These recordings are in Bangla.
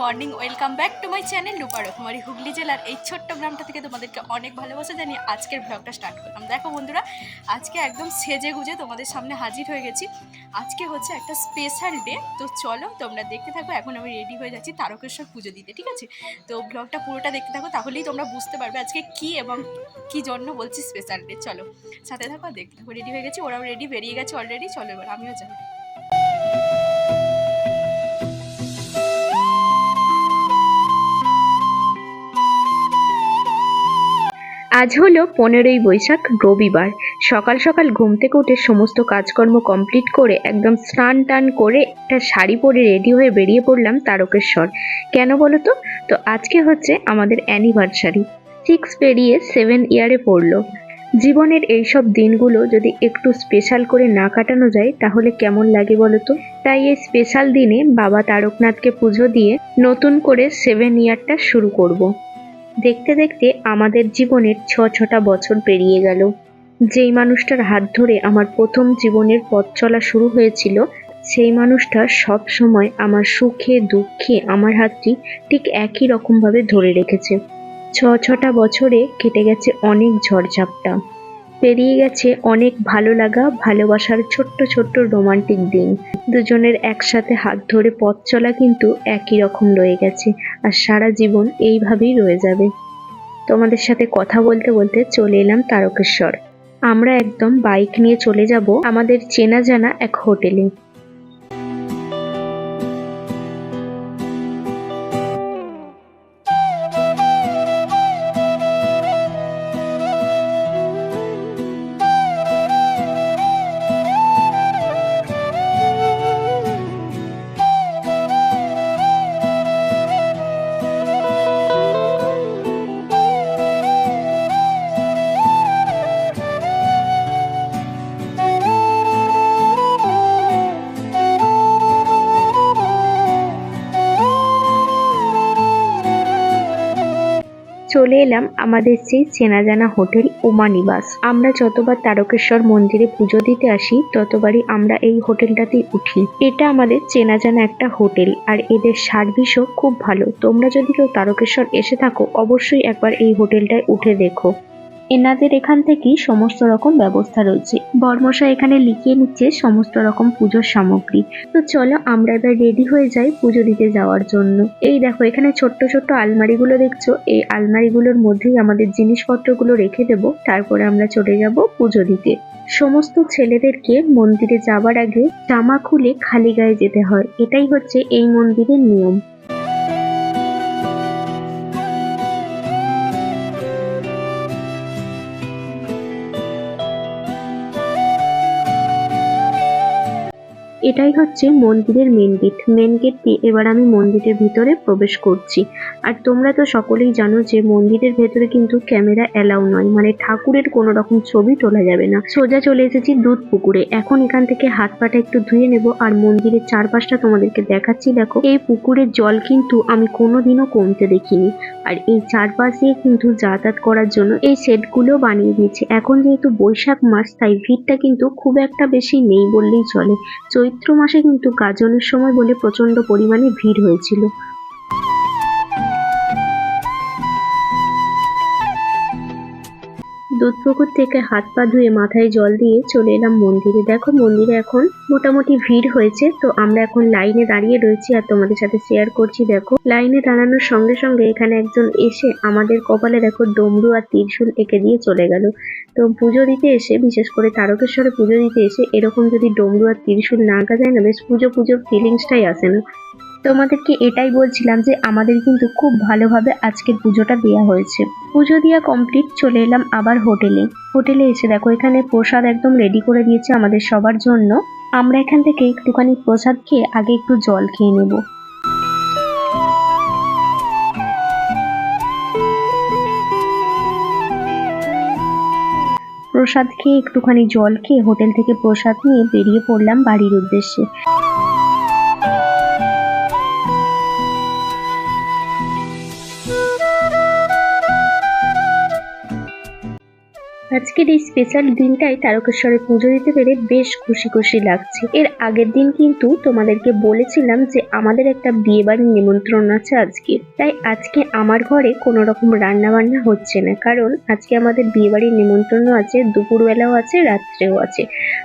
Morning, welcome back to my channel Rupa Rokomari. Hooghly জেলার এই ছোট্ট গ্রামটা থেকে তোমাদেরকে অনেক ভালোবাসা জানিয়ে আজকের ব্লগটা স্টার্ট করলাম। দেখো বন্ধুরা, আজকে একদম সেজে গুজে তোমাদের সামনে হাজির হয়ে গেছি। আজকে হচ্ছে একটা স্পেশাল ডে, তো চলো তোমরা দেখতে থাকো। এখন আমি রেডি হয়ে যাচ্ছি তারকেশ্বর পুজো দিতে, ঠিক আছে? তো ব্লগটা পুরোটা দেখতে থাকো, তাহলেই তোমরা বুঝতে পারবে আজকে কি এবং কী জন্য বলছি স্পেশাল ডে। চলো সাথে থাকো, দেখতে থাকো। রেডি হয়ে গেছি, ওরাও রেডি, বেরিয়ে গেছে অলরেডি। চলো এবার আমিও যাই। আজ হলো 15ই বৈশাখ, রবিবার। সকাল সকাল ঘুম থেকে উঠে সমস্ত কাজকর্ম কমপ্লিট করে একদম স্নান টান করে একটা শাড়ি পরে রেডি হয়ে বেরিয়ে পড়লাম তারকেশ্বর। কেন বলো তো? তো আজকে হচ্ছে আমাদের অ্যানিভার্সারি। 6 পেরিয়ে 7 ইয়ারে পড়লো। জীবনের এইসব দিনগুলো যদি একটু স্পেশাল করে না কাটানো যায় তাহলে কেমন লাগে বলো তো? তাই এই স্পেশাল দিনে বাবা তারকনাথকে পুজো দিয়ে নতুন করে 7 ইয়ারটা শুরু করব। দেখতে দেখতে আমাদের জীবনের ছটা বছর পেরিয়ে গেল। যেই মানুষটার হাত ধরে আমার প্রথম জীবনের পথ চলা শুরু হয়েছিল, সেই মানুষটা সব সময় আমার সুখে দুঃখে আমার হাতটি ঠিক একই রকমভাবে ধরে রেখেছে। ছটা বছরে কেটে গেছে অনেক ঝড়ঝাপটা, পেরিয়ে গেছে অনেক ভালো লাগা ভালোবাসার ছোট্ট ছোট্ট রোমান্টিক দিন। দুজনের একসাথে হাত ধরে পথ চলা কিন্তু একই রকম রয়ে গেছে, আর সারা জীবন এইভাবেই রয়ে যাবে। তোমাদের সাথে কথা বলতে বলতে চলে এলাম তারকেশ্বর। আমরা একদম বাইক নিয়ে চলে যাব আমাদের চেনা জানা এক হোটেলে। চলে এলাম আমাদের সেই চেনা জানা হোটেল উমানিবাস। আমরা যতবার তারকেশ্বর মন্দিরে পুজো দিতে আসি ততবারই আমরা এই হোটেলটাতেই উঠি। এটা আমাদের চেনা জানা একটা হোটেল, আর এদের সার্ভিসও খুব ভালো। তোমরা যদি কেউ তারকেশ্বর এসে থাকো অবশ্যই একবার এই হোটেলটায় উঠে দেখো। এনাদের এখান থেকেই সমস্ত রকম ব্যবস্থা রয়েছে। বর্মশাই এখানে লিখিয়ে নিচ্ছে সমস্ত রকম পুজোর সামগ্রী। তো চলো আমরা এবার রেডি হয়ে যাই পুজো দিতে যাওয়ার জন্য। এই দেখো এখানে ছোট্ট ছোট্ট আলমারিগুলো দেখছো, এই আলমারিগুলোর মধ্যেই আমাদের জিনিসপত্রগুলো রেখে দেব, তারপরে আমরা চলে যাব পুজো দিতে। সমস্ত ছেলেদেরকে মন্দিরে যাবার আগে জামা খুলে খালি গায়ে যেতে হয়, এটাই হচ্ছে এই মন্দিরের নিয়ম। এটাই হচ্ছে মন্দিরের মেন গেট। মেন গেট দিয়ে এবার আমি মন্দিরের ভিতরে প্রবেশ করছি। আর তোমরা তো সকলেই জানো যে মন্দিরের ভেতরে কিন্তু ক্যামেরা এলাও নয়, মানে ঠাকুরের কোনো রকম ছবি তোলা যাবে না। সোজা চলে এসেছি দুধ পুকুরে। এখন এখান থেকে হাত পাটা একটু ধুয়ে নেব, আর মন্দিরের চারপাশটা তোমাদেরকে দেখাচ্ছি। দেখো এই পুকুরের জল কিন্তু আমি কোনোদিনও কমতে দেখিনি, আর এই চারপাশ দিয়ে কিন্তু যাতায়াত করার জন্য এই শেডগুলো বানিয়ে দিয়েছে। এখন যেহেতু বৈশাখ মাস তাই ভিড়টা কিন্তু খুব একটা বেশি নেই বললেই চলে। চৈত্র মাসে কিন্তু গাজনের সময় বলে প্রচন্ড পরিমাণে ভিড় হয়েছিল। দুধপুকুর থেকে হাত পা ধুয়ে মাথায় জল দিয়ে চলে এলাম মন্দিরে। দেখো মন্দিরে এখন মোটামুটি ভিড় হয়েছে, তো আমরা এখন লাইনে দাঁড়িয়ে রয়েছি আর তোমাদের সাথে শেয়ার করছি। দেখো লাইনে দাঁড়ানোর সঙ্গে সঙ্গে এখানে একজন এসে আমাদের কপালে দেখো ডমরু আর ত্রিশূল এঁকে দিয়ে চলে গেল। তো পুজো দিতে এসে, বিশেষ করে তারকেশ্বরে পুজো দিতে এসে এরকম যদি ডমরু আর ত্রিশূল না আঁকা যায় না, বেশ পুজো পুজো ফিলিংসটাই আসে না। তোমাদেরকে এটাই বলছিলাম যে আমাদের কিন্তু খুব ভালোভাবে আজকের পুজোটা দেওয়া হয়েছে। পুজো দেওয়া কমপ্লিট, চলে এলাম আবার হোটেলে। হোটেলে এসে দেখো এখানে প্রসাদ একদম রেডি করে দিয়েছে আমাদের সবার জন্য। আমরা এখান থেকে একটুখানি প্রসাদ খেয়ে আগে একটু জল খেয়ে নেব। প্রসাদ খেয়ে একটুখানি জল খেয়ে হোটেল থেকে প্রসাদ নিয়ে বেরিয়ে পড়লাম বাড়ির উদ্দেশ্যে। আজকের এই স্পেশাল দিনটাই তারকেশ্বরে পুজো দিতে পেরে বেশ খুশি খুশি লাগছে। এর আগের দিন কিন্তু তোমাদেরকে বলেছিলাম যে আমাদের একটা বিয়ে বাড়ির নিমন্ত্রণ আছে আজকে, তাই আজকে আমার ঘরে কোনো রকম রান্না বান্না হচ্ছে না, কারণ আজকে আমাদের বিয়ে বাড়ির নিমন্ত্রণ আছে, দুপুরবেলাও আছে, রাত্রেও আছে।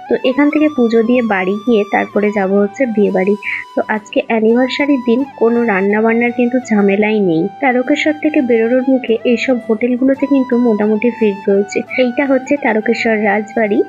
তো এখান থেকে পুজো দিয়ে বাড়ি গিয়ে তারপরে যাব হচ্ছে বিয়ে বাড়ি। তো আজকে অ্যানিভার্সারির দিন কোনো রান্না বান্নার কিন্তু ঝামেলাই নেই। তারকেশ্বর থেকে বেরোনোর মুখে এইসব হোটেলগুলোতে কিন্তু মোটামুটি ভিড় রয়েছে। এইটা হচ্ছে তারকেশ্বর রাজবাড়ি।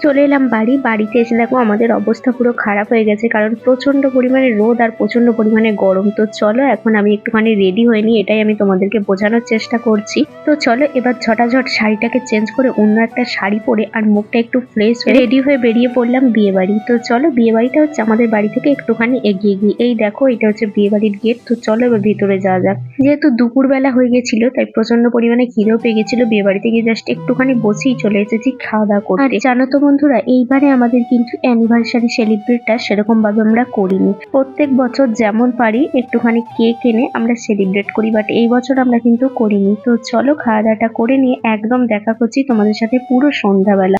চলে এলাম বাড়িতে এসে দেখো আমাদের অবস্থা পুরো খারাপ হয়ে গেছে, কারণ প্রচন্ড পরিমাণে রোদ আর প্রচন্ড পরিমাণে গরম। তো চলো এখন আমি একটুখানি রেডি হয়ে নিই, এটাই আমি তোমাদেরকে বোঝানোর চেষ্টা করছি। তো চলো এবার ঝটাঝট শাড়িটাকে চেঞ্জ করে অন্য একটা শাড়ি পরে আর মুখটা একটু ফ্রেশ রেডি হয়ে বেরিয়ে পড়লাম বিয়ে বাড়ি। তো চলো, বিয়ে বাড়িটা হচ্ছে আমাদের বাড়ি থেকে একটুখানি এগিয়ে গিয়ে, এই দেখো এটা হচ্ছে বিয়ে বাড়ির গেট। তো চলো এবার ভিতরে যাওয়া যাক। যেহেতু দুপুরবেলা হয়ে গেছিল তাই প্রচন্ড পরিমাণে খিদেও পেয়ে গেছিল, বিয়ে বাড়িতে গিয়ে জাস্ট একটুখানি বসেই চলে এসেছি খাওয়া দাওয়া করতে। আর জানো তো বন্ধুরা, এইবারে আমাদের কিন্তু অ্যানিভার্সারি সেলিব্রেটটা সেরকম ভাবে আমরা করিনি। প্রত্যেক বছর যেমন পারি একটুখানি কেক এনে আমরা সেলিব্রেট করি, বাট এই বছর আমরা কিন্তু করিনি। তো চলো খাওয়া দাওয়াটা করে নিয়ে একদম দেখা করছি তোমাদের সাথে পুরো সন্ধ্যাবেলা।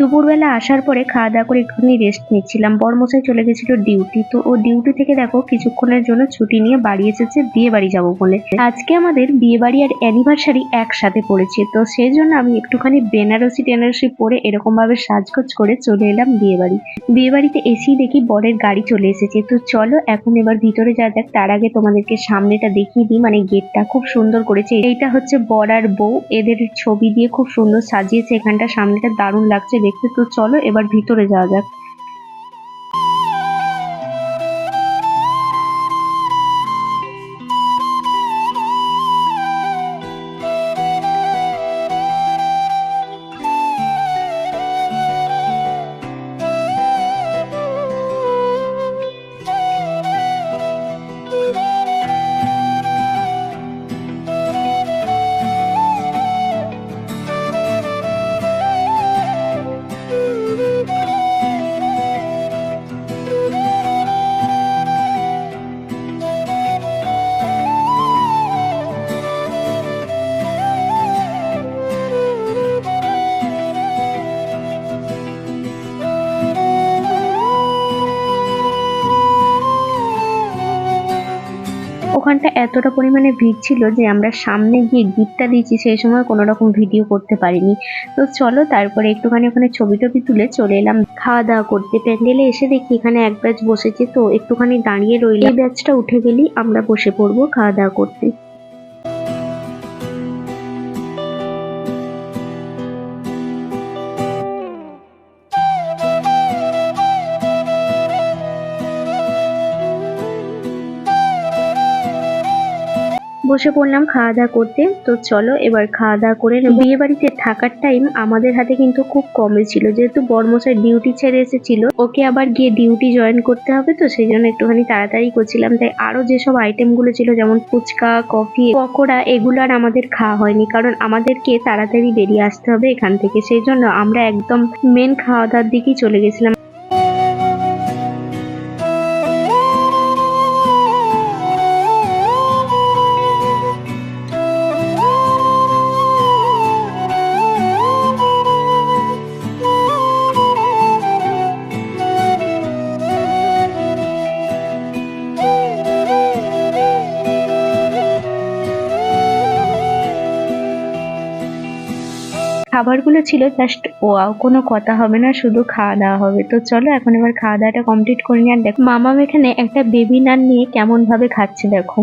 দুপুরবেলা আসার পরে খাওয়া দাওয়া করে একটুখানি রেস্ট নিচ্ছিলাম। বরমশাই চলে গেছিল ডিউটি, তো ও ডিউটি থেকে দেখো কিছুক্ষণের জন্য ছুটি নিয়ে বাড়ি এসেছে বিয়ে বাড়ি যাবো বলে। আজকে আমাদের বিয়ে বাড়ি আর অ্যানিভার্সারি একসাথে পড়েছে, তো সেই জন্য আমি একটুখানি বেনারসি পরে এরকম ভাবে সাজগোজ করে চলে এলাম বিয়ে বাড়ি। বিয়ে বাড়িতে এসেই দেখি বরের গাড়ি চলে এসেছে। তো চলো এখন এবার ভিতরে যা যাক, তার আগে তোমাদেরকে সামনেটা দেখিয়ে দিই, মানে গেটটা খুব সুন্দর করেছে। এইটা হচ্ছে বর আর বউ, এদের ছবি দিয়ে খুব সুন্দর সাজিয়েছে এখানটা, সামনেটা দারুণ লাগছে দেখতে। তো চলো এবার ভিতরে যাওয়া যাক। ওখানটা এতটা পরিমাণে ভিড় ছিল যে আমরা সামনে গিয়ে গিফটটা দিয়েছি সেই সময় কোনো রকম ভিডিও করতে পারিনি। তো চলো তারপরে একটুখানি ওখানে ছবি টবি তুলে চলে এলাম খাওয়া দাওয়া করতে। প্যান্ডেলে এসে দেখি এখানে এক ব্যাচ বসেছে, তো একটুখানি দাঁড়িয়ে রইলাম। এই ব্যাচটা উঠে গেলেই আমরা বসে পড়বো খাওয়া দাওয়া করতে। বসে পড়লাম খাওয়া দাওয়া করতে। তো চলো এবার খাওয়া দাওয়া করে নেব। বিয়ে বাড়িতে থাকার টাইম আমাদের হাতে কিন্তু খুব কমই ছিল, যেহেতু বরমশাই ডিউটি ছেড়ে এসেছিল, ওকে আবার গিয়ে ডিউটি জয়েন করতে হবে, তো সেই জন্য একটুখানি তাড়াতাড়ি করছিলাম। তাই আরো যেসব আইটেম গুলো ছিল যেমন ফুচকা, কফি, পকোড়া, এগুলো আর আমাদের খাওয়া হয়নি, কারণ আমাদেরকে তাড়াতাড়ি বেরিয়ে আসতে হবে এখান থেকে। সেই জন্য আমরা একদম মেন খাওয়া দাওয়ার দিকেই চলে গেছিলাম। খাবারগুলো ছিল জাস্ট ওয়াও, কোনো কথা হবে না, শুধু খাওয়া দাওয়া হবে। তো চলো এখন এবার খাওয়া দাওয়াটা কমপ্লিট করে নিই। আর দেখো মামাম এখানে একটা বেবি নান নিয়ে কেমন ভাবে খাচ্ছে দেখো।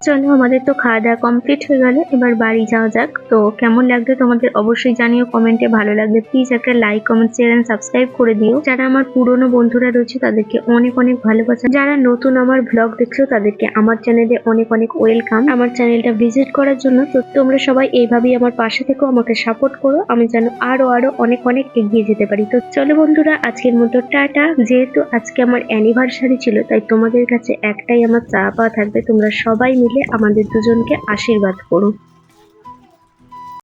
চলো আমাদের তো খাওয়া দাওয়া কমপ্লিট হয়ে গেল, এবার বাড়ি যাওয়া যাক। তো কেমন লাগবে তোমাদের অবশ্যই জানিও কমেন্টে, ভালো লাগলে প্লিজ একটা like comment share and subscribe করে দিও। যারা আমার পুরনো বন্ধুরা রয়েছে তাদেরকে অনেক অনেক ভালোবাসা, যারা নতুন আমার ব্লগ দেখছো তাদেরকে আমার চ্যানেলে অনেক অনেক ওয়েলকাম আমার চ্যানেলটা ভিজিট করার জন্য। তো তোমরা সবাই এইভাবেই আমার পাশে থেকো, আমাকে সাপোর্ট করো, আমি যেন আরো অনেক অনেক এগিয়ে যেতে পারি। তো চলো বন্ধুরা, আজকের মতো টাটা। যেহেতু আজকে আমার অ্যানিভার্সারি ছিল, তাই তোমাদের কাছে একটাই আমার চাওয়া পাওয়া থাকবে, তোমরা সবাই মিলে আমাদের দুজনকে আশীর্বাদ করো।